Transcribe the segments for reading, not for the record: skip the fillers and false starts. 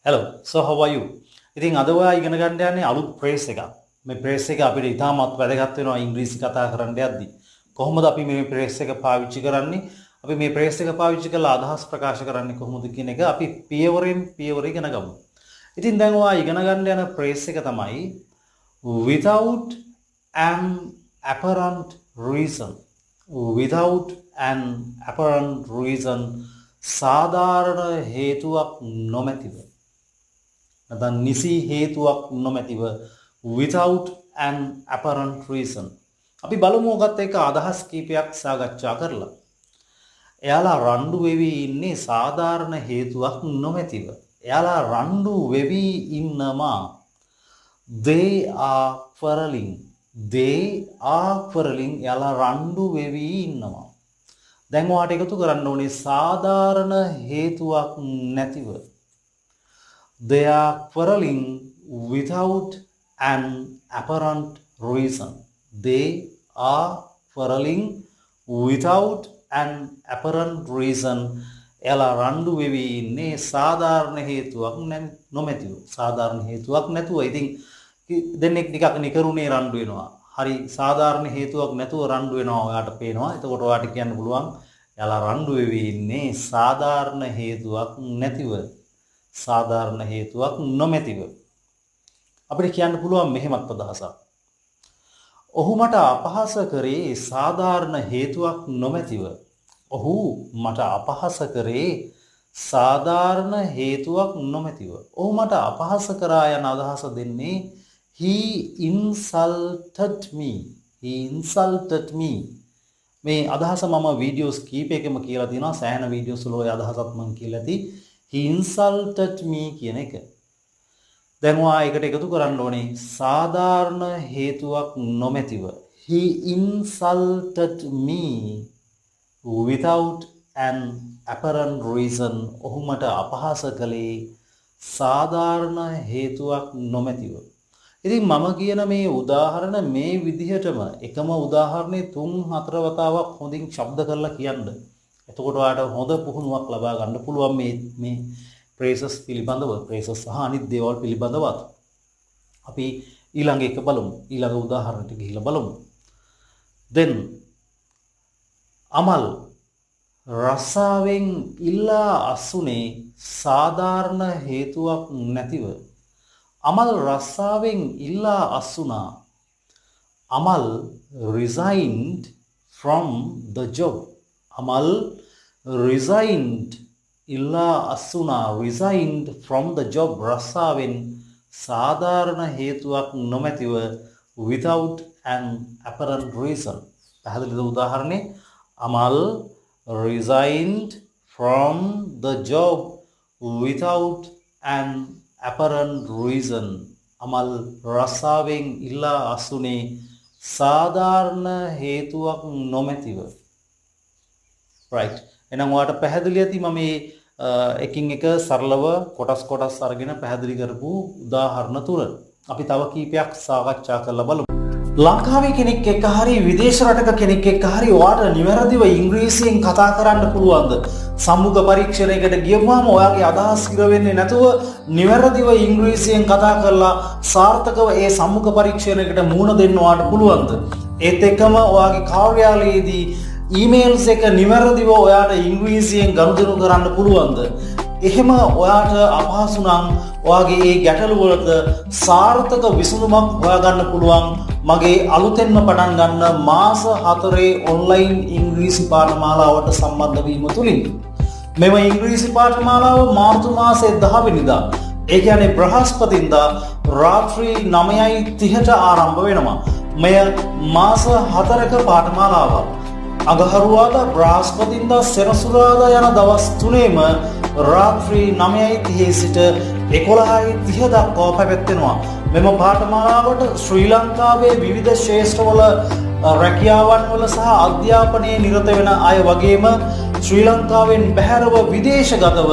Hello, so how are you? ඉතින් අද ඔයා ඉගෙන ගන්න යන්නේ අලුත් ෆ්‍රේස් එකක්. මේ ෆ්‍රේස් එක අපිට ඉතාමත් වැදගත් වෙනවා ඉංග්‍රීසි කතා කරන්න යද්දී. කොහොමද අපි මේ ෆ්‍රේස් එක පාවිච්චි කරන්නේ? අපි මේ ෆ්‍රේස් එක පාවිච්චි කරලා අදහස් ප්‍රකාශ කරන්නේ කොහොමද කියන එක අපි පියවරෙන් පියවර ඉගෙන ගමු. ඉතින් දැන් ඔයා ඉගෙන ගන්න යන ෆ්‍රේස් එක තමයි without an apparent reason. Without an apparent reason සාධාරණ හේතුවක් නොමැතිව නැත්නම් නිසි හේතුවක් නොමැතිව without an apparent reason අපි බලමු ඔකත් එක්ක අදහස් කීපයක් සාකච්ඡා කරලා. එයාලා රණ්ඩු වෙවි ඉන්නේ සාධාරණ හේතුවක් නොමැතිව. එයාලා රණ්ඩු වෙවි ඉන්නවා. They are quarreling. They are quarreling. එයාලා රණ්ඩු වෙවි ඉන්නවා. දැන් ඔයාට එකතු කරන්න ඕනේ සාධාරණ හේතුවක් නැතිව. They are quarreling without an apparent reason. They are quarreling without an apparent reason. එයාලා රණ්ඩු වෙවි ඉන්නේ සාධාරණ හේතුවක් නොමැතිව. සාධාරණ හේතුවක් නැතුව. ඉතින් දෙන්නෙක් ටිකක් නිකරුණේ රණ්ඩු වෙනවා. හරි සාධාරණ හේතුවක් නැතුව රණ්ඩු වෙනවා ඔයාට පේනවා. එතකොට ඔයාට කියන්න පුළුවන් එයාලා රණ්ඩු වෙවි ඉන්නේ සාධාරණ හේතුවක් නැතිව. සාධාරණ හේතුවක් නොමැතිව. අපිට කියන්න පුළුවන් මෙහෙමත් අදහසක්. ඔහු මට අපහාස කරේ සාධාරණ හේතුවක් නොමැතිව. ඔහු මට අපහාස කරේ සාධාරණ හේතුවක් නොමැතිව. ඔහු මට අපහාස කරා යන අදහස දෙන්නේ he insulted me. He insulted me. මේ අදහස මම වීඩියෝස් කීපයකම කියලා තියෙනවා. සෑහෙන වීඩියෝස් වල ඔය අදහසත් මම කියලා ඇති. He insulted me කියන එක. දැන් ඔයා ඒකට එකතු කරන්න ඕනේ සාධාරණ හේතුවක් නොමැතිව. He insulted me without an apparent reason. ඔහු මට අපහාස කළේ සාධාරණ හේතුවක් නොමැතිව. ඉතින් මම කියන මේ උදාහරණ මේ විදිහටම එකම උදාහරණේ 3-4 වතාවක් හොඳින් ශබ්ද කරලා කියන්න. එතකොට ඔයාලට හොඳ පුහුණුවක් ලබා ගන්න පුළුවන් මේ phrases පිළිබඳව, phrases සහ අනිත් දේවල් පිළිබඳවත්. අපි ඊළඟ එක බලමු. ඊළඟ උදාහරණයට ගිහිල්ලා බලමු. then අමල් රස්සාවෙන් ඉල්ලා අසුනේ සාධාරණ හේතුවක් නැතිව. අමල් රස්සාවෙන් ඉල්ලා අසුනා. Amal resigned from the job. Amal resigned ඉල්ලා අසුනා resigned from the job. රස්සාවෙන් සාධාරණ හේතුවක් නොමැතිව without an apparent reason. පැහැදිලිද උදාහරණේ? Amal resigned from the job without an apparent reason. Amal රස්සාවෙන් ඉල්ලා අසුනේ සාධාරණ හේතුවක් නොමැතිව. right. එහෙනම් ඔයාලට පැහැදිලි ඇති මම මේ එකින් එක සරලව කොටස් අරගෙන පැහැදිලි කරපු උදාහරණ තුන. අපි තව කීපයක් සාකච්ඡා කරලා බලමු. ලංකාවේ කෙනෙක් එක්ක හරි විදේශ රටක කෙනෙක් එක්ක හරි ඔයාට නිවැරදිව ඉංග්‍රීසියෙන් කතා කරන්න පුළුවන්ද? සම්මුඛ පරීක්ෂණයකට ගියපුවාම ඔයාගේ අදහස් ඉර වෙන්නේ නැතුව නිවැරදිව ඉංග්‍රීසියෙන් කතා කරලා සාර්ථකව ඒ සම්මුඛ පරීක්ෂණයකට මුහුණ දෙන්න ඔයාට පුළුවන්ද? ඒත් එක්කම ඔයාගේ කාර්යාලයේදී ඊමේල්ස් එක නිවැරදිව ඔයාට ඉංග්‍රීසියෙන් ගනුදෙනු කරන්න පුළුවන්ද? එහෙම ඔයාට අපහසු නම් ඔයාගේ ඒ ගැටලු වලට සාර්ථක විසඳුමක් හොයාගන්න පුළුවන් මගේ අලුතෙන්ම පටන් ගන්න මාස 4 ඔන්ලයින් ඉංග්‍රීසි පාඨමාලාවට සම්බන්ධ වීම තුලින්. මෙම ඉංග්‍රීසි පාඨමාලාව මාර්තු මාසයේ 10 වෙනිදා ඒ කියන්නේ බ්‍රහස්පතින්දා රාත්‍රී 9:30ට ආරම්භ වෙනවා. මෙය මාස 4ක පාඨමාලාවක්. අඟහරුවාදා බ්‍රහස්පතින්දා සෙනසුරාදා යන දවස් 3ෙම රාත්‍රී 9:30 සිට 11:30 දක්වා පැවැත්වෙනවා. මෙම පාඨමාලාවට ශ්‍රී ලංකාවේ විවිධ ක්ෂේත්‍රවල රැකියාවන් වල සහ අධ්‍යාපනයේ නිරත වෙන අය වගේම ශ්‍රී ලංකාවෙන් බැහැරව විදේශගතව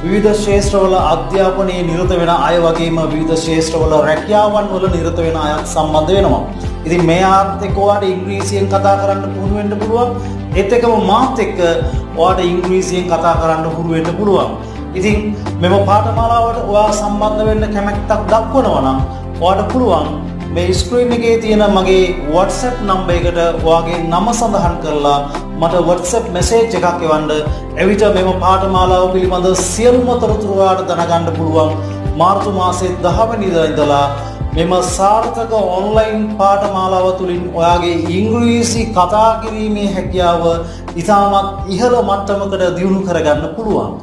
විවිධ ක්ෂේත්‍රවල අධ්‍යාපනයේ නිරත වෙන අය වගේම විවිධ ක්ෂේත්‍රවල රැකියාවන් වල නිරත වෙන අයත් සම්බන්ධ වෙනවා. ඉතින් මේ ආත් එක්ක ඔයාලට ඉංග්‍රීසියෙන් කතා කරන්න පුහුණු වෙන්න පුළුවන්. ඒත් එක්කම මාත් එක්ක ඔයාලට ඉංග්‍රීසියෙන් කතා කරන්න පුහුණු වෙන්න පුළුවන්. ඉතින් මෙම පාඨමාලාවට ඔයා සම්බන්ධ වෙන්න කැමැත්තක් දක්වනවා නම් ඔයාට පුළුවන් මේ ස්ක්‍රීන් එකේ තියෙන මගේ WhatsApp නම්බර් එකට ඔයාගේ නම සඳහන් කරලා මට WhatsApp මැසේජ් එකක් එවන්න. එවිට මෙම පාඨමාලාව පිළිබඳ සියලුම තොරතුරු ඔයාට දැනගන්න පුළුවන්. මාර්තු මාසයේ 10 වෙනිදා ඉඳලා මෙම සාර්ථක ඔන්ලයින් පාඨමාලාව තුළින් ඔයාගේ ඉංග්‍රීසි කතා කිරීමේ හැකියාව ඉතාමත් ඉහළ මට්ටමකට දියුණු කරගන්න පුළුවන්.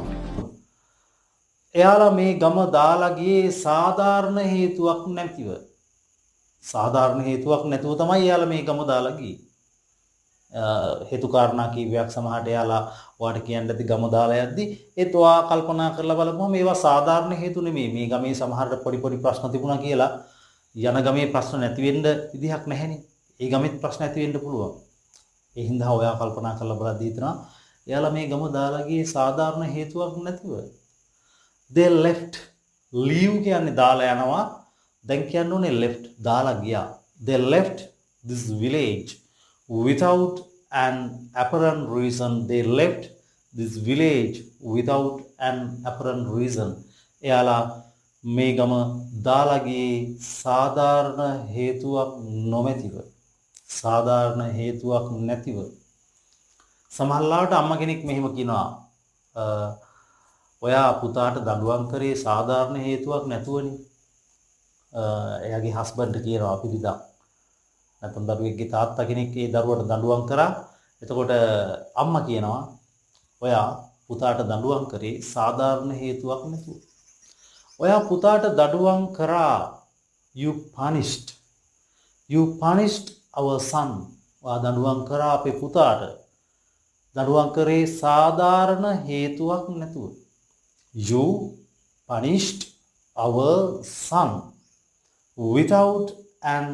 එයාලා මේ ගම දාලා ගියේ සාධාරණ හේතුවක් නැතිව. සාධාරණ හේතුවක් නැතුව තමයි එයාලා මේ ගම දාලා ගියේ. හේතු කාරණා කීපයක් සමහරට එයාලා ඔයාලට කියන්න ඇති ගම දාලා යද්දි ඒත් ඔයා කල්පනා කරලා බලපුවම මේවා සාධාරණ හේතු නෙමෙයි. මේ ගමේ සමහරට පොඩි ප්‍රශ්න තිබුණා කියලා යන ගමේ ප්‍රශ්න නැති වෙන්න විදිහක් නැහැනේ. ඒ ගමෙත් ප්‍රශ්න ඇති වෙන්න පුළුවන්. ඒ හින්දා ඔයා කල්පනා කරලා බලද්දී හිතනවා එයාලා මේ ගම දාලා ගියේ සාධාරණ හේතුවක් නැතිව. they left. leave කියන්නේ දාලා යනවා. දැන් කියන්න ඕනේ left දාලා ගියා. they left this village without an apparent reason. they left this village without an apparent reason. එයාලා මේ ගම දාලා ගියේ සාධාරණ හේතුවක් නොමැතිව. සාධාරණ හේතුවක් නැතිව. සමහරවිට අම්මා කෙනෙක් මෙහෙම කියනවා ඔයා පුතාට දඬුවම් කරේ සාධාරණ හේතුවක් නැතුවනේ. එයාගේ හස්බන්ඩ් කියනවා පිළිදා. නැත්නම් දරුවෙක්ගේ තාත්තා කෙනෙක් ඒ දරුවට දඬුවම් කරා. එතකොට අම්මා කියනවා ඔයා පුතාට දඬුවම් කරේ සාධාරණ හේතුවක් නැතුව. ඔයා පුතාට දඬුවම් කරා. you punished our son. ඔයා දඬුවම් කරා අපේ පුතාට. දඬුවම් කරේ සාධාරණ හේතුවක් නැතුව. you punished our son without an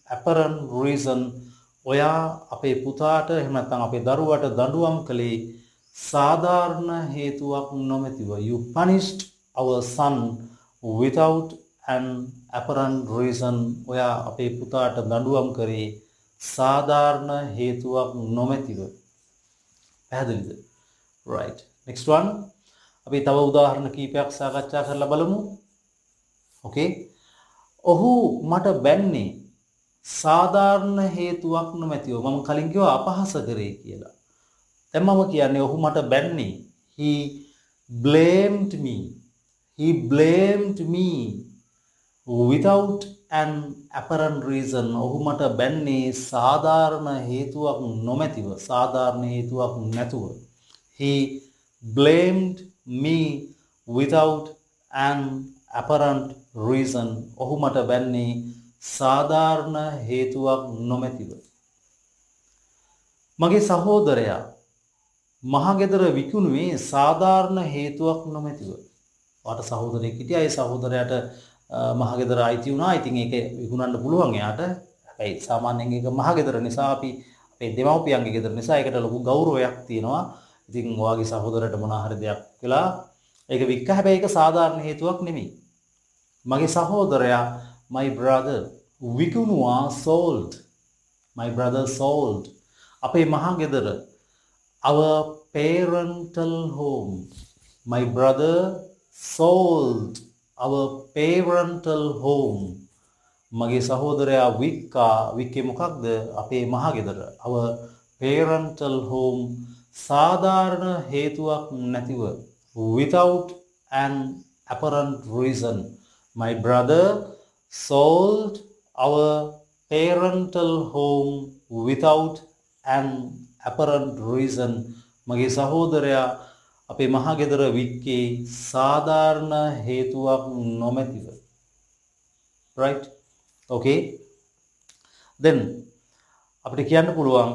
apparent reason. ඔයා අපේ පුතාට එහෙම නැත්නම් අපේ දරුවට දඬුවම් කළේ සාධාරණ හේතුවක් නොමැතිව. you punished our son without an apparent reason. ඔයා අපේ පුතාට දඬුවම් කරේ සාධාරණ හේතුවක් නොමැතිව. පැහැදිලිද? right. next one. අපි තව උදාහරණ කීපයක් සාකච්ඡා කරලා බලමු. okay. ඔහු මට බැන්නේ සාධාරණ හේතුවක් නොමැතිව. මම කලින් කිව්වා අපහාස කරේ කියලා. දැන් මම කියන්නේ ඔහු මට බැන්නේ. he blamed me. he blamed me without an apparent reason. ඔහු මට බැන්නේ සාධාරණ හේතුවක් නොමැතිව. සාධාරණ හේතුවක් නැතුව. he blamed me without an apparent reason. ඔහු මට බැන්නේ සාධාරණ හේතුවක් නොමැතිව. මගේ සහෝදරයා මහගෙදර විකුණුවේ සාධාරණ හේතුවක් නොමැතිව. ඔයාට සහෝදරයෙක් හිටියා. ඒ සහෝදරයාට මහගෙදර අයිති වුණා. ඉතින් ඒක විකුණන්න පුළුවන් එයාට. හැබැයි සාමාන්‍යයෙන් ඒක මහගෙදර නිසා අපි අපේ දෙමව්පියන්ගේ ගෙදර නිසා ඒකට ලොකු ගෞරවයක් තියෙනවා. ඉතින් ඔයාගේ සහෝදරයට මොනවා හරි දෙයක් වෙලා ඒක වික්ක. හැබැයි ඒක සාධාරණ හේතුවක් නෙමෙයි. මගේ සහෝදරයා my brother විකුණුවා sold. my brother sold අපේ මහගෙදර our parental home. my brother sold our parental home. මගේ සහෝදරයා වික්කේ මොකක්ද? අපේ මහගෙදර our parental home. සාධාරණ හේතුවක් නැතිව. without an apparent reason. my brother sold our parental home without an apparent reason. මගේ සහෝදරයා අපේ මහගෙදර වික්කේ සාධාරණ හේතුවක් නොමැතිව. right. okay. then අපිට කියන්න පුළුවන්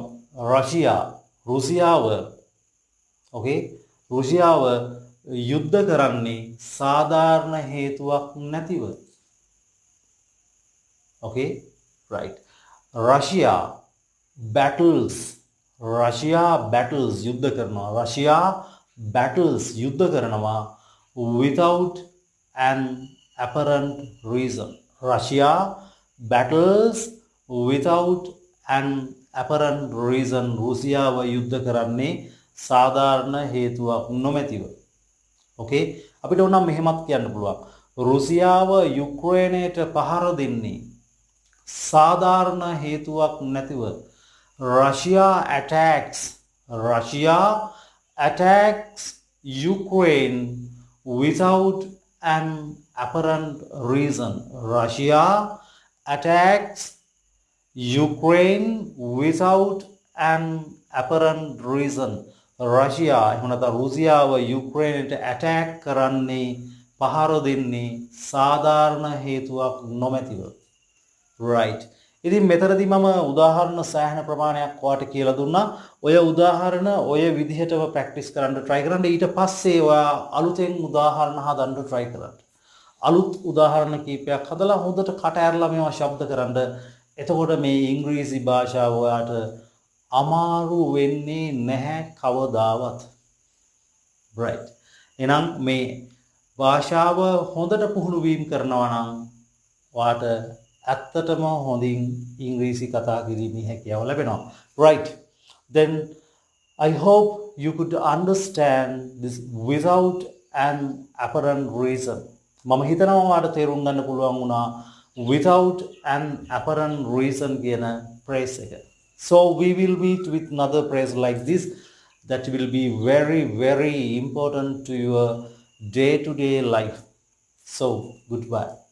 රුසියාව okay රුසියාව යුද්ධ කරන්නේ සාධාරණ හේතුවක් නැතිව. okay right. Russia battles යුද්ධ කරනවා. Russia battles යුද්ධ කරනවා without an apparent reason. Russia battles without an apparent reason. රුසියාව යුද්ධ කරන්නේ සාධාරණ හේතුවක් නොමැතිව. okay අපිට ඕනම් මෙහෙමත් කියන්න පුළුවන්. රුසියාව යුක්‍රේනයට පහර දෙන්නේ සාධාරණ හේතුවක් නැතිව. Russia attacks Ukraine without an apparent reason. Russia attacks Ukraine without an apparent reason. Russia එහෙම නැත්නම් රුසියාව යුක්‍රේනයට attack කරන්නේ පහර දෙන්නේ සාධාරණ හේතුවක් නොමැතිව. right. ඉතින් මෙතනදී මම උදාහරණ සෑහෙන ප්‍රමාණයක් ඔයාලට කියලා දුන්නා. ඔය උදාහරණ ඔය විදිහටම ප්‍රැක්ටිස් කරන්න try කරන්න. ඊට පස්සේ ඔයා අලුතෙන් උදාහරණ හදන්න try කරන්න. අලුත් උදාහරණ කීපයක් හදලා හොඳට කට ඇරලා මේවා ශබ්ද කරන්න. එතකොට මේ ඉංග්‍රීසි භාෂාව ඔයාට අමාරු වෙන්නේ නැහැ කවදාවත්. right. එහෙනම් මේ භාෂාව හොඳට පුහුණු වීම කරනවා නම් ඔයාට ඇත්තටම හොඳින් ඉංග්‍රීසි කතා කිරීමේ හැකියාව ලැබෙනවා. right. then I hope you could understand this without an apparent reason. මම හිතනවා ඔයාලට තේරුම් ගන්න පුළුවන් වුණා without an apparent reason කියන phrase එක. So we will meet with another phrase like this that will be very very important to your day to day life. So goodbye.